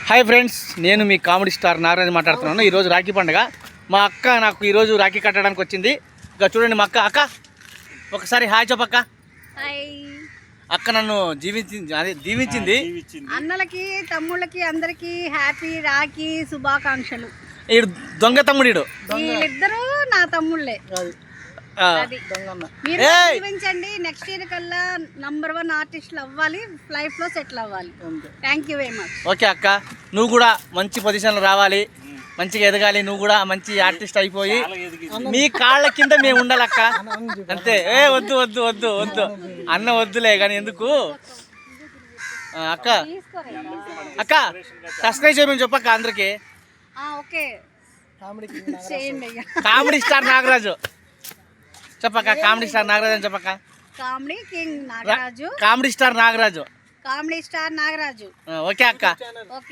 Hi friends, నేను మీ comedy star Nagaraju మాట్లాడుతున్నాను. ఈరోజు రాఖీ పండుగ. మా అక్క నాకు ఈరోజు రాఖీ కట్టడానికి వచ్చింది. ఇక చూడండి, మా అక్క ఒకసారి హాయ్ చెప్పక్క. అక్క నన్ను దీవించింది. అన్నలకి తమ్ముళ్ళకి అందరికి హ్యాపీ రాఖీ శుభాకాంక్షలు. ఈడు దొంగ తమ్ముడు. వీళ్ళిద్దరూ నా తమ్ముళ్ళే. మీరు దీవించండి. నెక్స్ట్ ఇయర్ కల్లా నంబర్ 1 ఆర్టిస్టులు అవ్వాలి, లైఫ్ లో సెటిల్ అవ్వాలి. Thank you very much. Okay అక్క, నువ్వు కూడా మంచి పొజిషన్లో రావాలి, మంచిగా ఎదగాలి. నువ్వు కూడా మంచి ఆర్టిస్ట్ అయిపోయి మీ కాళ్ళ కింద మేము ఉండాలక్క. అంతే. వద్దు వద్దు వద్దు వద్దు అన్న వద్దులే కానీ ఎందుకు అక్క. అక్క సబ్స్క్రైబ్ చేయమని చెప్పక్క అందరికి. కామెడీ స్టార్ నాగరాజు చెప్పక్క. కామెడీ స్టార్ నాగరాజు అని చెప్పక్క. Comedy king Nagaraju. Comedy star Nagaraju. Comedy star Nagaraju. Okay అక్క. ఓకే.